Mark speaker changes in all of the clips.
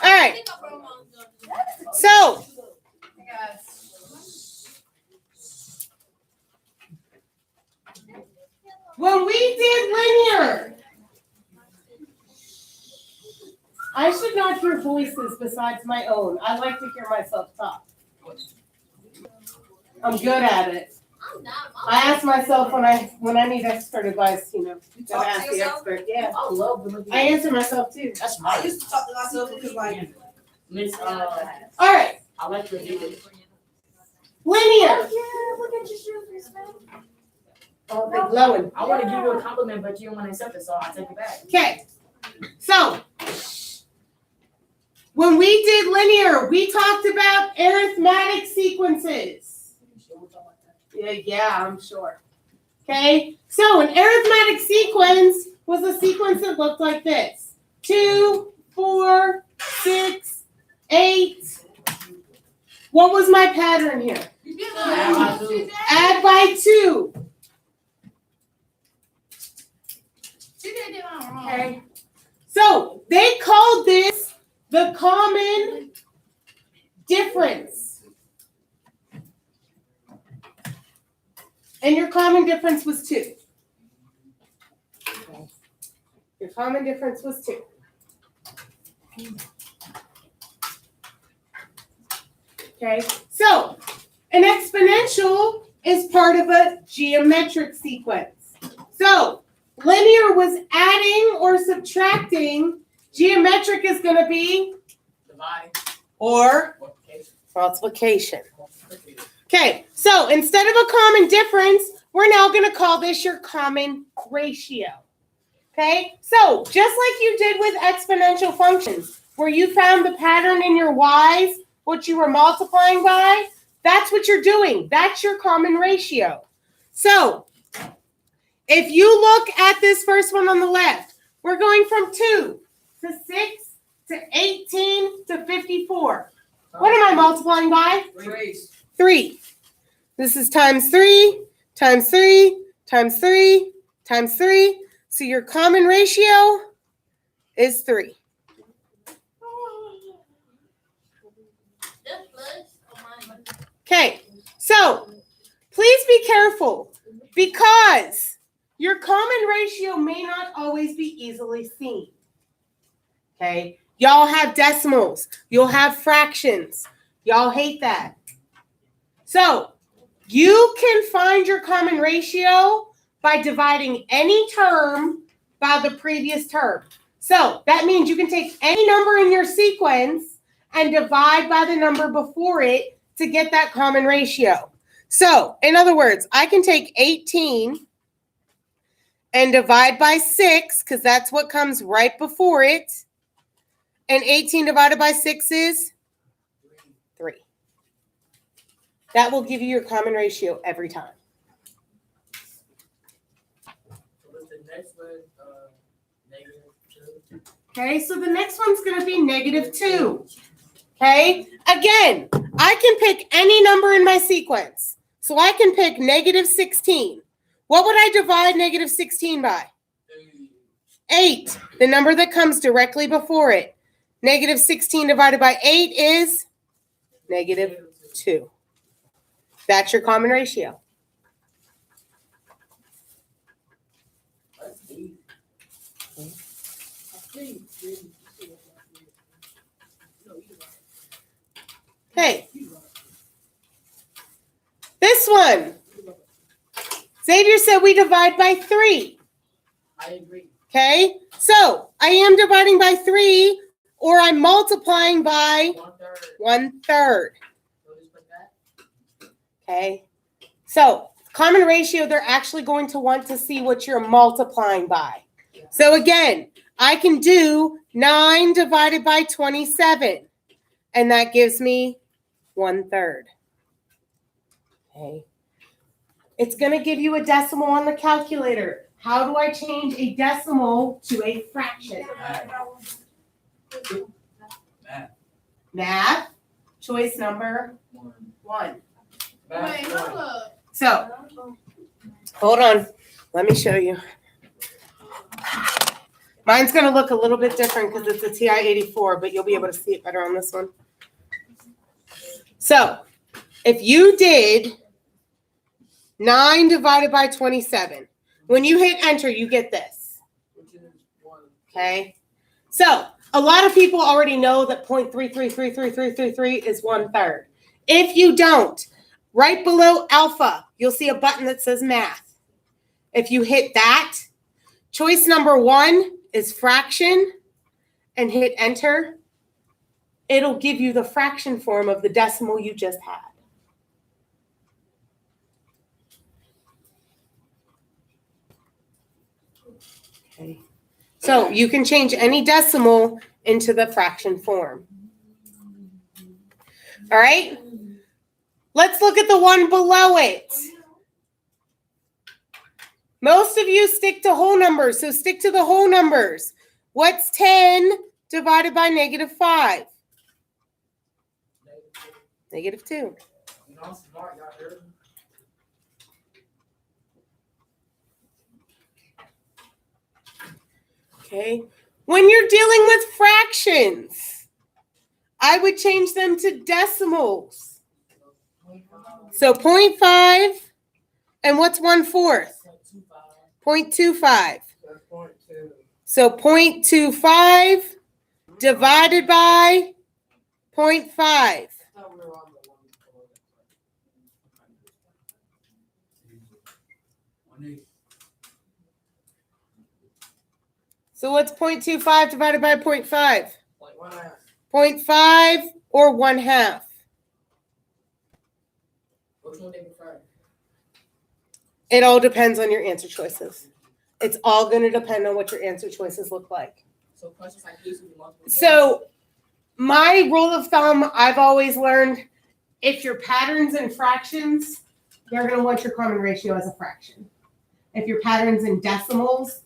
Speaker 1: All right. So, when we did linear, I should not hear voices besides my own. I like to hear myself talk. I'm good at it. I ask myself when I need expert advice, gotta ask the expert. Yeah.
Speaker 2: I love the
Speaker 1: I answer myself too.
Speaker 2: That's
Speaker 3: I
Speaker 2: my
Speaker 3: used to talk to myself because like
Speaker 2: Miss.
Speaker 1: All right.
Speaker 2: I like to do it.
Speaker 1: Linear.
Speaker 4: Yeah, look at your shoes, man.
Speaker 1: Oh, they're glowing.
Speaker 2: I want to give you a compliment, but you don't want to accept it, so I take it back.
Speaker 1: Okay. So, when we did linear, we talked about arithmetic sequences. Yeah, I'm sure. Okay. So, an arithmetic sequence was a sequence that looked like this: 2, 4, 6, 8. What was my pattern here? Add by 2. Okay. So they called this the common difference. And your common difference was 2. Your common difference was 2. Okay, so an exponential is part of a geometric sequence. So linear was adding or subtracting. Geometric is going to be
Speaker 2: Divide.
Speaker 1: or multiplication. Okay, so instead of a common difference, we're now going to call this your common ratio. Okay, so just like you did with exponential functions, where you found the pattern in your y's, what you were multiplying by, that's what you're doing. That's your common ratio. So if you look at this first one on the left, we're going from 2 to 6 to 18 to 54. What am I multiplying by? 3. This is times 3, times 3, times 3, times 3. So your common ratio is 3. Okay, so please be careful because your common ratio may not always be easily seen. Okay, y'all have decimals, you'll have fractions, y'all hate that. So you can find your common ratio by dividing any term by the previous term. So that means you can take any number in your sequence and divide by the number before it to get that common ratio. So, in other words, I can take 18 and divide by 6, because that's what comes right before it. And 18 divided by 6 is 3. That will give you your common ratio every time. Okay, so the next one's going to be -2. Okay, again, I can pick any number in my sequence. So I can pick -16. What would I divide -16 by? 8, the number that comes directly before it. -16 divided by 8 is -2. That's your common ratio. Okay. This one. Xavier said we divide by 3.
Speaker 2: I agree.
Speaker 1: Okay. So I am dividing by 3, or I'm multiplying by 1/3. Okay. So common ratio, they're actually going to want to see what you're multiplying by. So again, I can do 9 divided by 27, and that gives me 1/3. Okay. It's going to give you a decimal on the calculator. How do I change a decimal to a fraction? Math. Choice number 1.
Speaker 4: Wait, hold up.
Speaker 1: So, hold on. Let me show you. Mine's gonna look a little bit different because it's a TI 84, but you'll be able to see it better on this one. So, if you did 9 divided by 27, when you hit enter, you get this.
Speaker 2: Which is 1.
Speaker 1: Okay? So, a lot of people already know that 0.33333333 is 1/3. If you don't, right below alpha, you'll see a button that says math. If you hit that, choice number 1 is fraction, and hit enter. It'll give you the fraction form of the decimal you just had. Okay. So you can change any decimal into the fraction form. All right? Let's look at the one below it. Most of you stick to whole numbers, so stick to the whole numbers. What's 10 divided by -5? -2.
Speaker 2: You know I'm smart, y'all heard me?
Speaker 1: Okay. When you're dealing with fractions, I would change them to decimals. So 0.5, and what's 1/4? 0.25.
Speaker 2: That's 0.2.
Speaker 1: So 0.25 divided by 0.5.
Speaker 2: Thought we were on the one below that.
Speaker 1: So what's 0.25 divided by 0.5?
Speaker 2: Like 1/2.
Speaker 1: 0.5 or 1/2?
Speaker 2: Which one they prefer?
Speaker 1: It all depends on your answer choices. It's all going to depend on what your answer choices look like.
Speaker 2: So questions like these would be multiple choice.
Speaker 1: So my rule of thumb, I've always learned, if your patterns in fractions, they're going to want your common ratio as a fraction. If your patterns in decimals,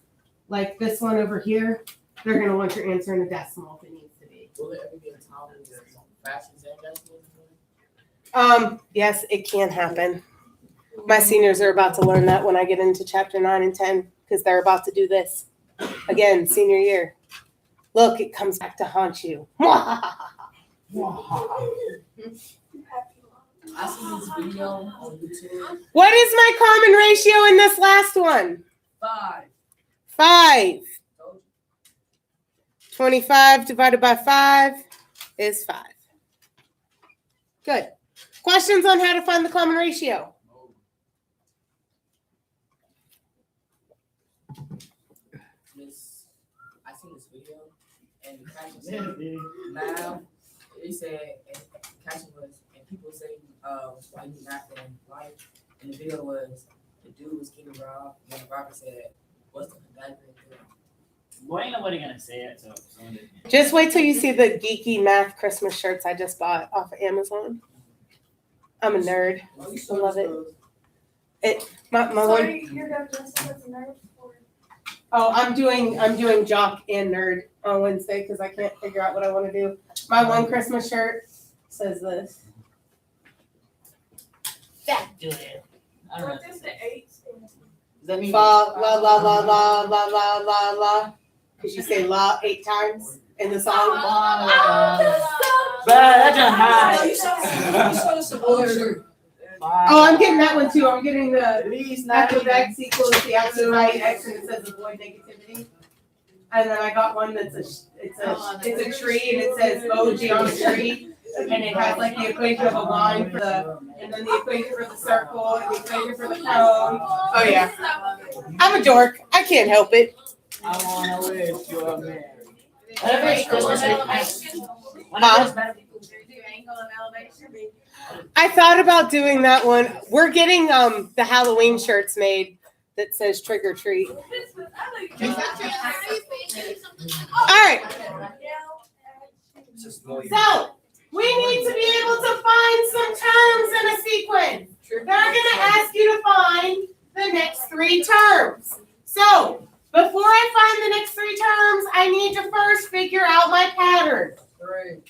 Speaker 1: like this one over here, they're going to want your answer in a decimal if it needs to be.
Speaker 2: Will it ever be a time when there's fractions and decimals?
Speaker 1: Yes, it can happen. My seniors are about to learn that when I get into chapter 9 and 10, because they're about to do this again, senior year. Look, it comes back to haunt you.
Speaker 2: I seen this video on YouTube.
Speaker 1: What is my common ratio in this last one?
Speaker 2: 5.
Speaker 1: 5.
Speaker 2: Told you.
Speaker 1: 25 divided by 5 is 5. Good. Questions on how to find the common ratio?
Speaker 2: Miss, I seen this video, and the caption said, now, they said, and the caption was, and people say, why you not in life? And the video was, the dude was getting robbed, and the robber said, what's the Pythagorean theorem?
Speaker 5: Boy, ain't nobody gonna say it, so.
Speaker 1: Just wait till you see the geeky math Christmas shirts I just bought off of Amazon. I'm a nerd.
Speaker 2: Oh, you
Speaker 1: I love it. My
Speaker 4: So
Speaker 1: one.
Speaker 4: you're gonna dress up as a nerd for
Speaker 1: Oh, I'm doing jock and nerd on Wednesday because I can't figure out what I want to do. My one Christmas shirt says this.
Speaker 5: That do it. I don't know.
Speaker 4: what is the 8 stand?
Speaker 5: Does that mean?
Speaker 1: La la la la la la la la la. Because you say la 8 times in the song.
Speaker 5: But that's a
Speaker 3: No,
Speaker 5: high.
Speaker 3: you showed us some other shirt.
Speaker 1: Oh, I'm getting that one too. I'm getting the
Speaker 5: At least not
Speaker 1: after
Speaker 5: even.
Speaker 1: X equals the outside X and it says avoid negativity. And then I got one that's it's a tree and it says O geometry. And it has like the equation of a line for the, and then the equation for the circle and the equation for the cone. Oh yeah. I'm a dork. I can't help it.
Speaker 5: I wanna wish you a merry. Whatever it's Christmas week. When
Speaker 1: Huh?
Speaker 5: it goes better.
Speaker 1: I thought about doing that one. We're getting the Halloween shirts made that says trick or treat. All right. So we need to be able to find some terms in a sequence. They're going to ask you to find the next 3 terms. So before I find the next 3 terms, I need to first figure out my pattern.
Speaker 2: 3.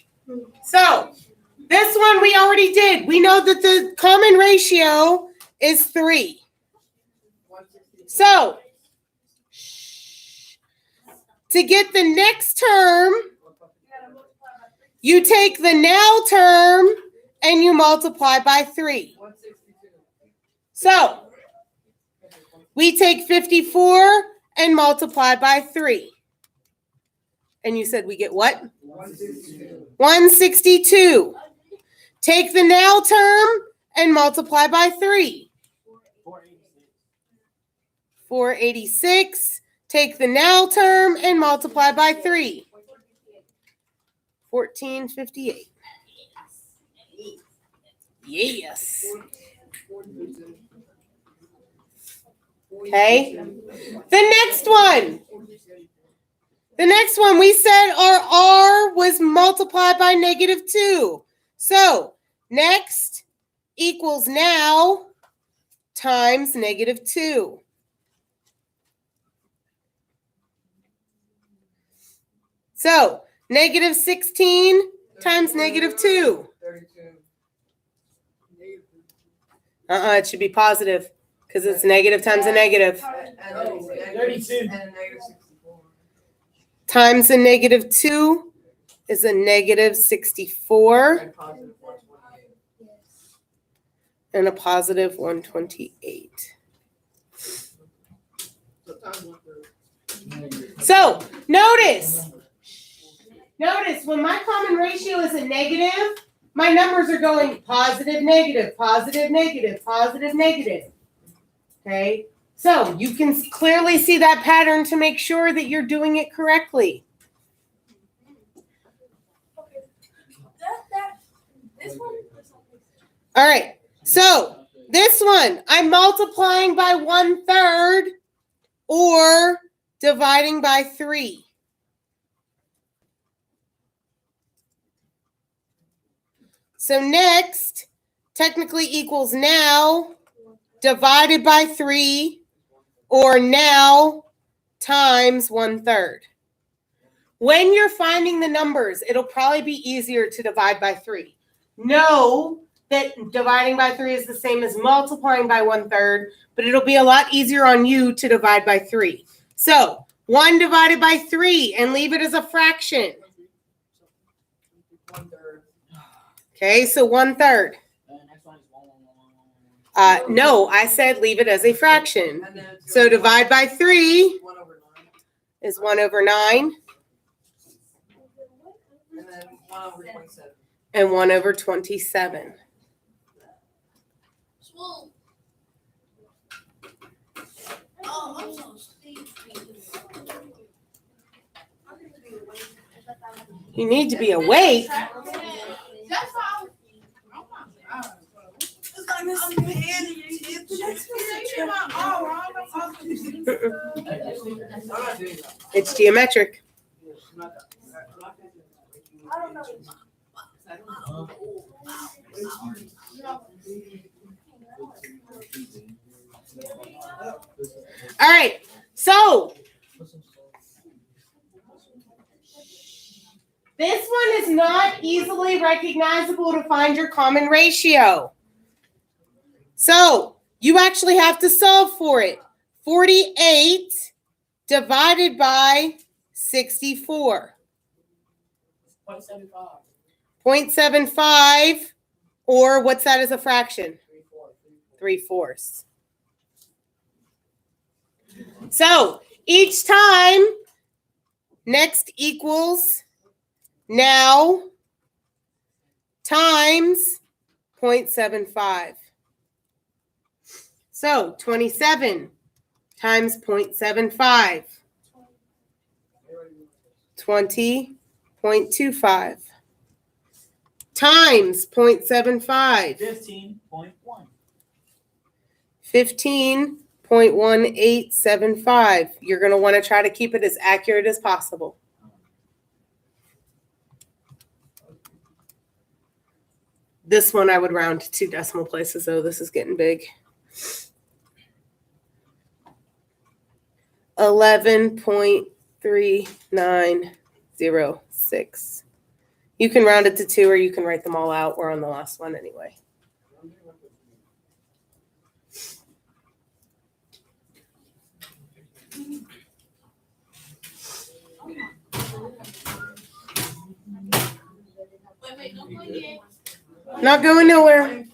Speaker 1: So this one we already did. We know that the common ratio is 3. So To get the next term, you take the now term and you multiply by 3.
Speaker 2: 162.
Speaker 1: So we take 54 and multiply by 3. And you said we get what?
Speaker 2: 162.
Speaker 1: 162. Take the now term and multiply by 3. 486. Take the now term and multiply by 3. 1458. Yes. Okay. The next one. The next one, we said our R was multiplied by -2. So next equals now times -2. So -16 times -2.
Speaker 2: 32.
Speaker 1: It should be positive because it's negative times a negative.
Speaker 2: And
Speaker 5: 32.
Speaker 2: And a negative 64.
Speaker 1: Times a -2 is a -64
Speaker 2: And positive 128.
Speaker 1: and a positive 128. So notice when my common ratio is a negative, my numbers are going positive, negative, positive, negative, positive, negative. Okay, so you can clearly see that pattern to make sure that you're doing it correctly.
Speaker 4: This one.
Speaker 1: All right, so this one, I'm multiplying by 1/3 or dividing by 3. So next, technically equals now divided by 3 or now times 1/3. When you're finding the numbers, it'll probably be easier to divide by 3. Know that dividing by 3 is the same as multiplying by 1/3, but it'll be a lot easier on you to divide by 3. So 1 divided by 3 and leave it as a fraction.
Speaker 2: 1/3.
Speaker 1: Okay, so 1/3. No, I said leave it as a fraction.
Speaker 2: And then it's
Speaker 1: So
Speaker 2: gonna be
Speaker 1: divide by 3
Speaker 2: 1/9.
Speaker 1: is 1/9
Speaker 2: And then 1/27.
Speaker 1: and 1/27.
Speaker 3: I'm so stupid.
Speaker 1: You need to be awake.
Speaker 3: That's how
Speaker 1: It's geometric.
Speaker 4: I don't know.
Speaker 1: All right, so this one is not easily recognizable to find your common ratio. So you actually have to solve for it. 48 divided by 64.
Speaker 2: 0.75.
Speaker 1: 0.75, or what's that as a fraction? 3/4. So each time, next equals now times 0.75. So 27 times 0.75. 20.25 times 0.75.
Speaker 5: 15.1.
Speaker 1: 15.1875. You're going to want to try to keep it as accurate as possible. This one I would round to 2 decimal places, though. This is getting big. 11.3906. You can round it to 2 or you can write them all out. We're on the last one anyway.
Speaker 3: wait, don't go yet.
Speaker 1: Not going nowhere.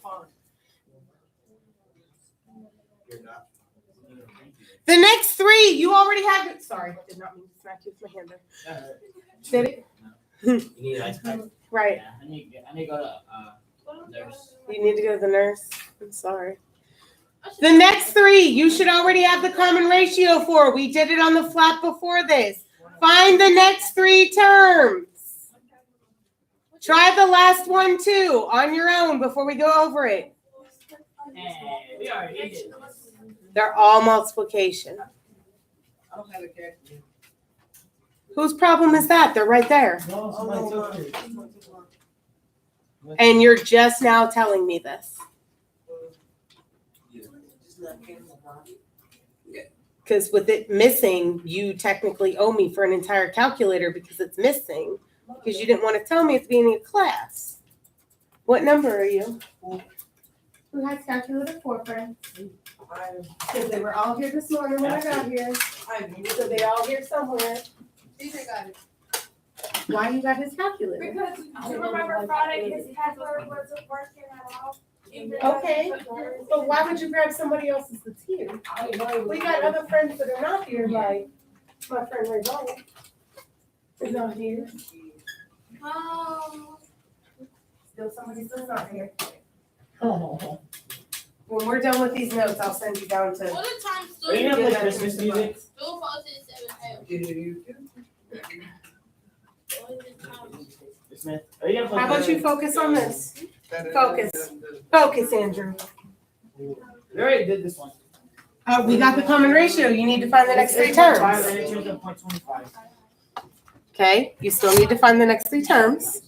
Speaker 1: The next three, you already have it. Sorry, did not mean to smack you with my hand there. Did it?
Speaker 5: You need ice pack?
Speaker 1: Right.
Speaker 5: Yeah, I need to go to nurse.
Speaker 1: You need to go to the nurse. I'm sorry. The next three, you should already have the common ratio for. We did it on the flap before this. Find the next three terms. Try the last one too on your own before we go over it.
Speaker 5: Hey, we already did this.
Speaker 1: They're all multiplication.
Speaker 2: I don't have a character.
Speaker 1: Whose problem is that? They're right there.
Speaker 5: No, somebody took it.
Speaker 1: And you're just now telling me this. Because with it missing, you technically owe me for an entire calculator because it's missing. Because you didn't want to tell me at the beginning of class. What number are you? Who has calculator 4, friend? Because they were all here this morning when I got here. So they all here somewhere.
Speaker 3: DJ got it.
Speaker 1: Why you got his calculator?
Speaker 4: Because you remember Friday, his password wasn't working at all.
Speaker 1: Okay, but why would you grab somebody else's that's here? We got other friends that are not here, like my friend Ray Ball is not here.
Speaker 3: Oh.
Speaker 1: Still somebody still not here. When we're done with these notes, I'll send you down to.
Speaker 3: What the time
Speaker 5: Are you
Speaker 3: still?
Speaker 5: gonna play Christmas music?
Speaker 3: Still posted 7
Speaker 5: Smith, are you gonna play
Speaker 1: How about you focus on this? Focus. Focus, Andrew.
Speaker 5: We already did this one.
Speaker 1: We got the common ratio. You need to find the next three
Speaker 5: It's 0.5
Speaker 1: terms.
Speaker 5: and it turns out 0.25.
Speaker 1: Okay, you still need to find the next three terms.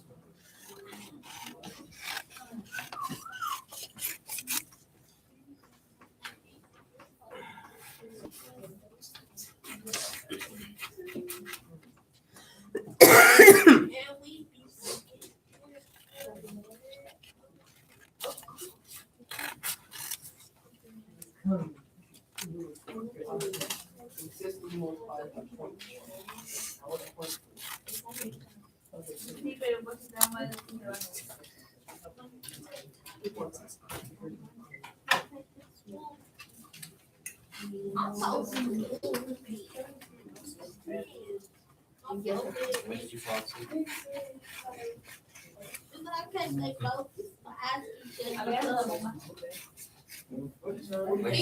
Speaker 6: When did you fall asleep?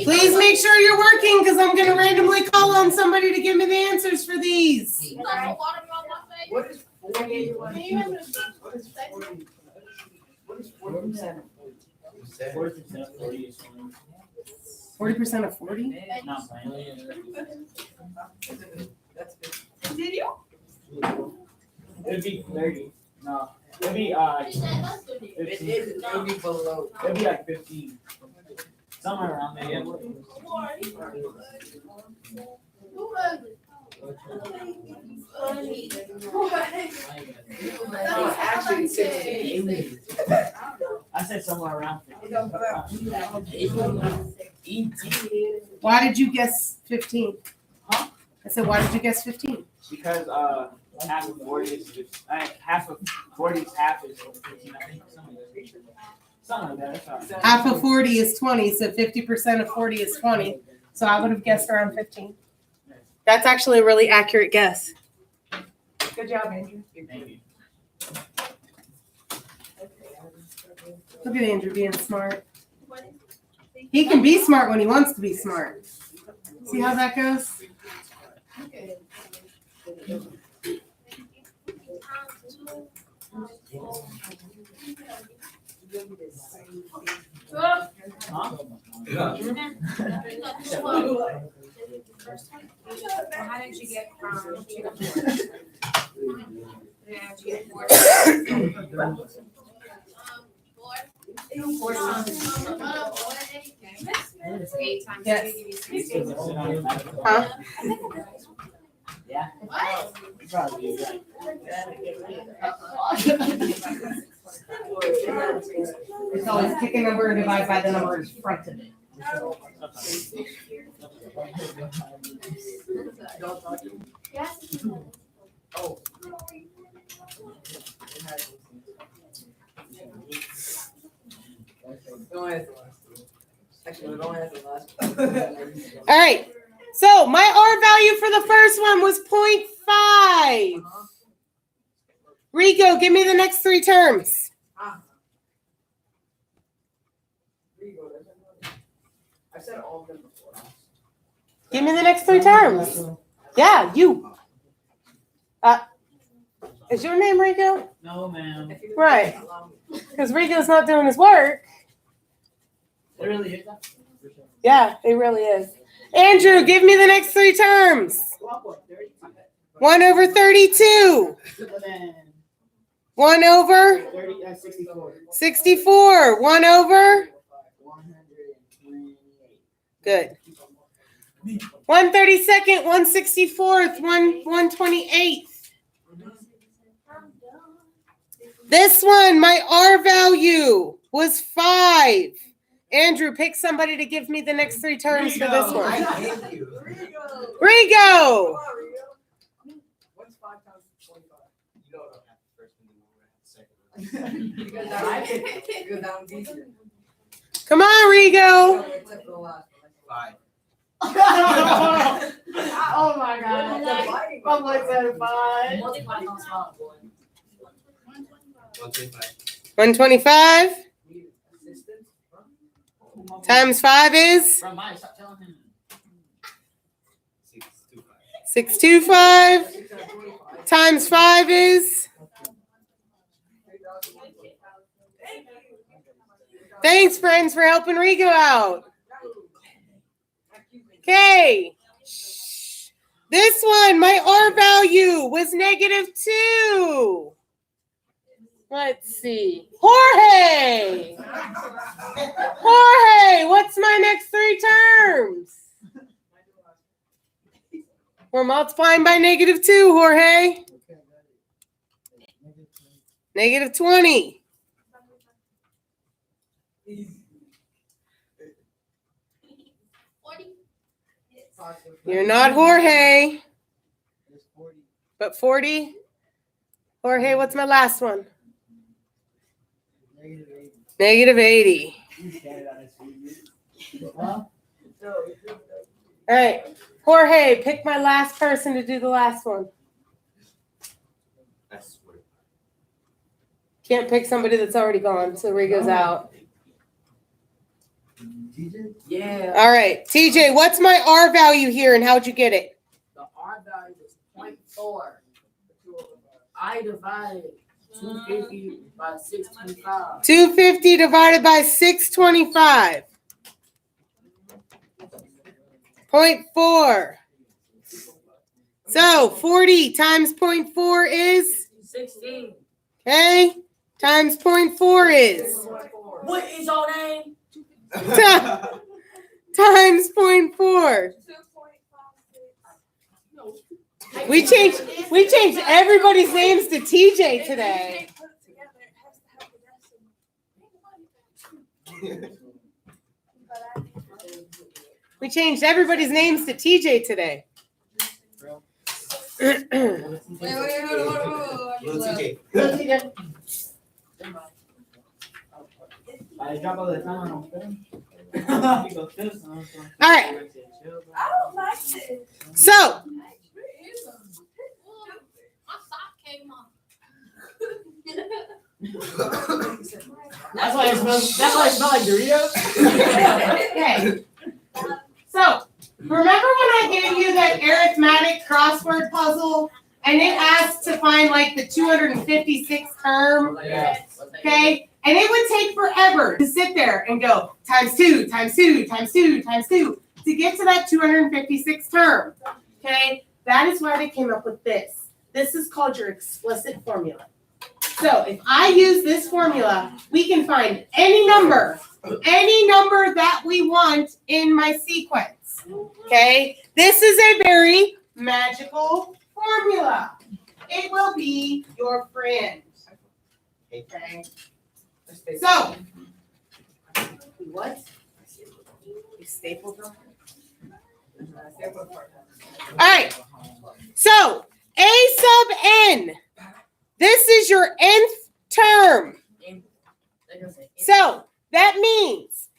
Speaker 1: Please make sure you're working because I'm going to randomly call on somebody to give me the answers for these.
Speaker 2: What is 40? What is 40%?
Speaker 6: You said
Speaker 5: 40% of 40 is 20.
Speaker 1: 40% of 40?
Speaker 5: Not playing.
Speaker 2: That's 50.
Speaker 5: It'd be 30. No. It'd be
Speaker 2: It
Speaker 5: 15.
Speaker 2: is, it'll be below.
Speaker 5: It'd be like 15. Somewhere around there. Yeah.
Speaker 2: Actually, 16.
Speaker 5: I said somewhere around 15.
Speaker 1: Why did you guess 15?
Speaker 5: Huh?
Speaker 1: I said, why did you guess 15?
Speaker 5: Because half of 40 is 15. Half of 40 is half is 15, I think. Something like that. That's all right.
Speaker 1: Half of 40 is 20, so 50% of 40 is 20. So I would have guessed around 15. That's actually a really accurate guess. Good job, Andrew.
Speaker 5: Thank you.
Speaker 1: Look at Andrew being smart. He can be smart when he wants to be smart. See how that goes?
Speaker 5: Huh?
Speaker 7: How did you get from 2 to 4? Yeah, did you get 4? 4 times. It's 8 times 2
Speaker 1: Yes.
Speaker 7: give you 16.
Speaker 1: Huh?
Speaker 5: Yeah. You probably do,
Speaker 1: It's always pick a number and divide by the number in front of it.
Speaker 2: Oh. has the last two. Actually, it only has the last.
Speaker 1: All right. So my R value for the first one was 0.5. Rico, give me the next three terms.
Speaker 2: I said all of them before.
Speaker 1: Give me the next three terms. Yeah, you. Is your name Rico?
Speaker 5: No, ma'am.
Speaker 1: Right. Because Rico's not doing his work.
Speaker 5: It really is.
Speaker 1: Yeah, it really is. Andrew, give me the next three terms. 1 over 32. 1 over
Speaker 5: 64.
Speaker 1: 64. 1 over.
Speaker 5: 128.
Speaker 1: Good. 132nd, 164th, 128th. This one, my R value was 5. Andrew, pick somebody to give me the next three terms for this one.
Speaker 6: hate you.
Speaker 1: Rigo.
Speaker 2: What's 5 times 25?
Speaker 6: You don't have the first one, you won't have the second one.
Speaker 2: Because that one's easier.
Speaker 1: Come on, Rigo.
Speaker 2: Except for the last one.
Speaker 6: 5.
Speaker 5: Oh my
Speaker 2: Public said 5.
Speaker 6: 125.
Speaker 1: 125
Speaker 2: Assistance?
Speaker 1: times 5 is
Speaker 5: From mine, stop telling him.
Speaker 6: 625.
Speaker 1: 625 times 5 is. Thanks, friends, for helping Rigo out. Okay. This one, my R value was -2. Let's see. Jorge! Jorge, what's my next three terms? We're multiplying by -2, Jorge. -20. You're not Jorge, but 40. Jorge, what's my last one? -80. All right. Jorge, pick my last person to do the last one.
Speaker 6: I swear.
Speaker 1: Can't pick somebody that's already gone, so Rigo's out.
Speaker 2: Yeah.
Speaker 1: All right. TJ, what's my R value here and how'd you get it?
Speaker 2: The R value is 0.4. I divided 250 by 625.
Speaker 1: 250 divided by 625. 0.4. So 40 times 0.4 is,
Speaker 2: 16.
Speaker 1: okay, times 0.4 is,
Speaker 2: What is your name?
Speaker 1: times 0.4. We changed everybody's names to TJ today. We changed everybody's names to TJ today.
Speaker 3: Wait, hold
Speaker 6: Little TJ.
Speaker 5: I drop all the time on film.
Speaker 1: All right.
Speaker 4: I don't like this.
Speaker 1: So,
Speaker 3: My sock came off.
Speaker 5: That's why it smells. That's why it smells like Doritos.
Speaker 1: okay. So, remember when I gave you that arithmetic crossword puzzle and it asked to find like the 256th term? Okay? And it would take forever to sit there and go times 2, times 2, times 2, times 2 to get to that 256th term. Okay? That is why they came up with this. This is called your explicit formula. So if I use this formula, we can find any number that we want in my sequence. Okay? This is a very magical formula. It will be your friend. Okay? So, what? You stapled them? All right. So, A sub n. This is your nth term. So, that means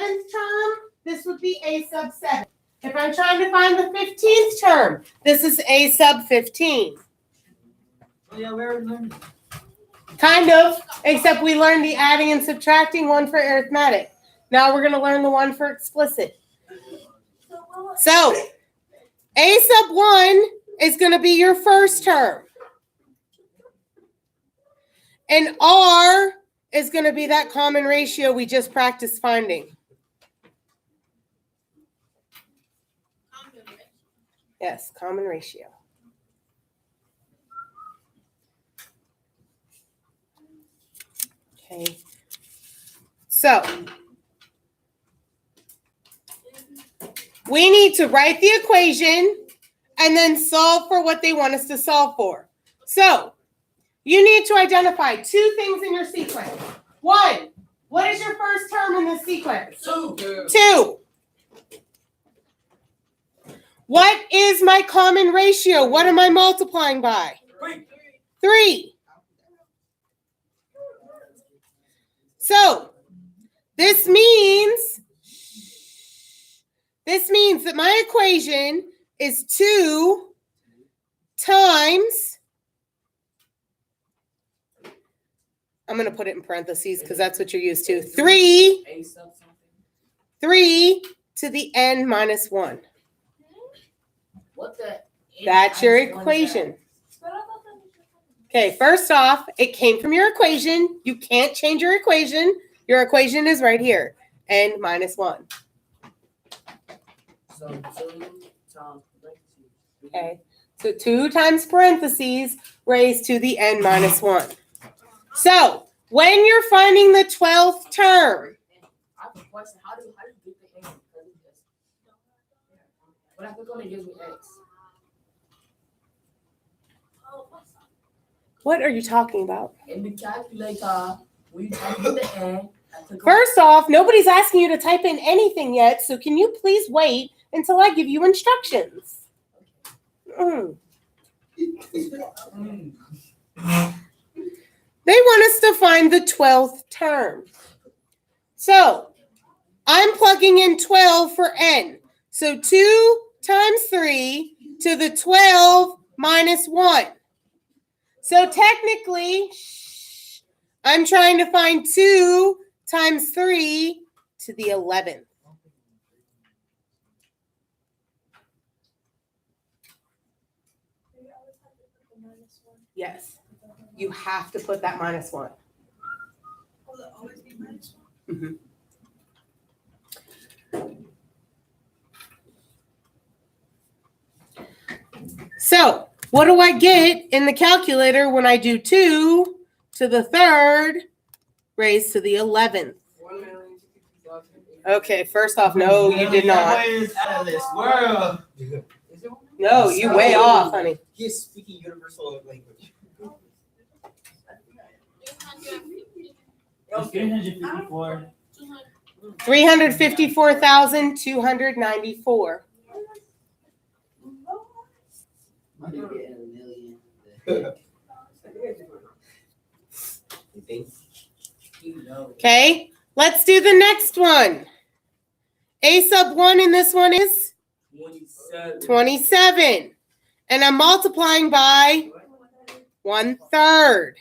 Speaker 1: 11th term, this would be a sub 7. If I'm trying to find the 15th term, this is a sub 15.
Speaker 5: Oh, yeah, we already learned.
Speaker 1: Kind of, except we learned the adding and subtracting one for arithmetic. Now we're going to learn the one for explicit. So, a sub 1 is going to be your first term. And R is going to be that common ratio we just practiced finding. Yes, common ratio. Okay. So, we need to write the equation and then solve for what they want us to solve for. So, you need to identify 2 things in your sequence. 1, what is your first term in this sequence? 2. What is my common ratio? What am I multiplying by? 3. So, this means that my equation is 2 times, I'm going to put it in parentheses because that's what you're used to, 3
Speaker 2: A sub something.
Speaker 1: 3 to the n minus 1.
Speaker 2: What the?
Speaker 1: That's your equation. Okay, first off, it came from your equation. You can't change your equation. Your equation is right here, n minus 1.
Speaker 2: So 2 times.
Speaker 1: Okay, so 2 times parentheses raised to the n minus 1. So, when you're finding the 12th term,
Speaker 2: I have a question. How do you get the n? When I click on it, it gives me x.
Speaker 1: what are you talking about?
Speaker 2: In the calculator, when you type in the n, I click on
Speaker 1: First off, nobody's asking you to type in anything yet, so can you please wait until I give you instructions? They want us to find the 12th term. So, I'm plugging in 12 for n. So 2 times 3 to the 12 minus 1. So technically, I'm trying to find 2 times 3 to the 11th. Yes. You have to put that minus 1. Mhm. So, what do I get in the calculator when I do 2 to the 3rd raised to the 11th? Okay, first off, no, you did not.
Speaker 5: That is out of this world.
Speaker 1: No, you way off, honey.
Speaker 6: He's speaking universal language.
Speaker 5: 354.
Speaker 1: 354,294.
Speaker 6: Might be getting a million. You think?
Speaker 2: You know.
Speaker 1: Okay, let's do the next one. A sub 1 in this one is
Speaker 2: 27.
Speaker 1: 27. And I'm multiplying by 1/3.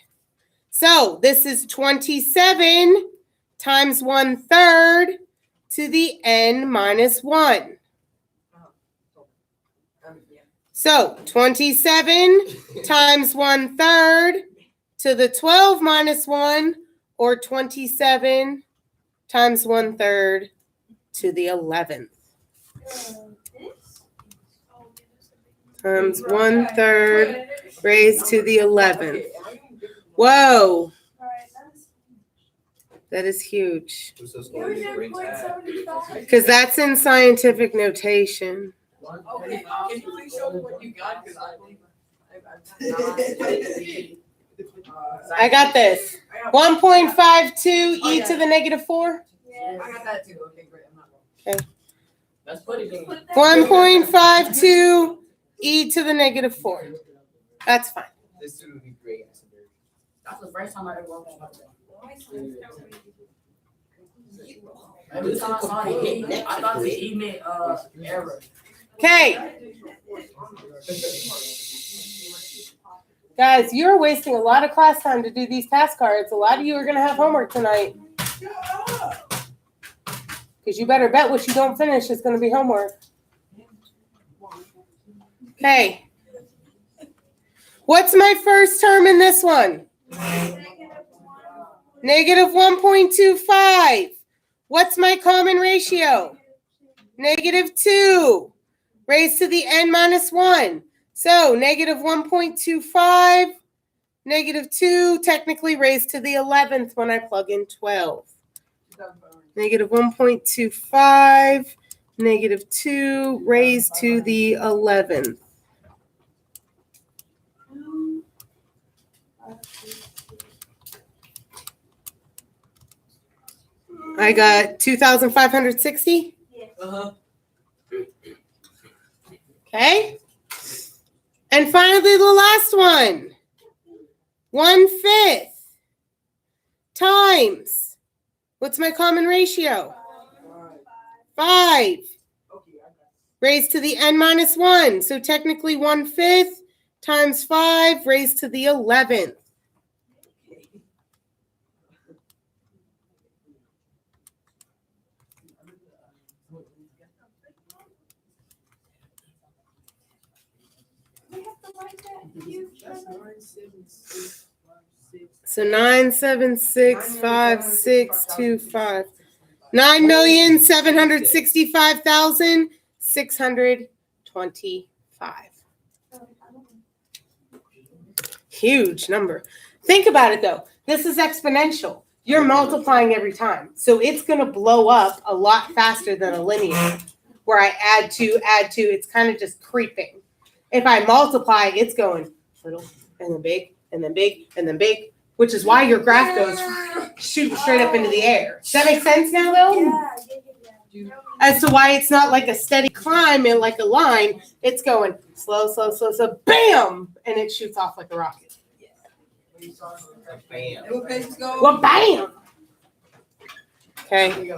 Speaker 1: So this is 27 times 1/3 to the n minus 1. So 27 times 1/3 to the 12 minus 1, or 27 times 1/3 to the 11th. Times 1/3 raised to the 11th. Whoa, that is huge. Because that's in scientific notation.
Speaker 2: Okay. Can you please show me what you got? Because
Speaker 1: I got this. 1.52 e to the negative 4.
Speaker 2: I got that too. Okay, great. I'm not wrong.
Speaker 1: Okay.
Speaker 2: Let's put it in.
Speaker 1: 1.52 e to the negative 4. That's fine.
Speaker 6: This dude would be great.
Speaker 2: That's the first time I ever worked on that. Every time I saw it, I thought it meant error.
Speaker 1: Okay, guys, you're wasting a lot of class time to do these task cards. A lot of you are gonna have homework tonight. Because you better bet what you don't finish is gonna be homework. Okay. What's my first term in this one? Negative 1.25. What's my common ratio? Negative 2 raised to the n minus 1. So negative 1.25, negative 2, technically raised to the 11th when I plug in 12. Negative 1.25, negative 2 raised to the 11th. I got 2,560. Okay. And finally, the last one. 1/5 times. What's my common ratio? 5 raised to the n minus 1. So technically 1/5 times 5 raised to the 11th. So 9765625. 9,765,625. Huge number. Think about it though. This is exponential. You're multiplying every time. So it's going to blow up a lot faster than a linear where I add 2, it's kind of just creeping. If I multiply, it's going little and then big and then big and then big, which is why your graph goes shooting straight up into the air. Does that make sense now though? As to why it's not like a steady climb and like a line, it's going slow, bam, and it shoots off like a rocket.
Speaker 6: Bam.
Speaker 1: Well, bam. Okay.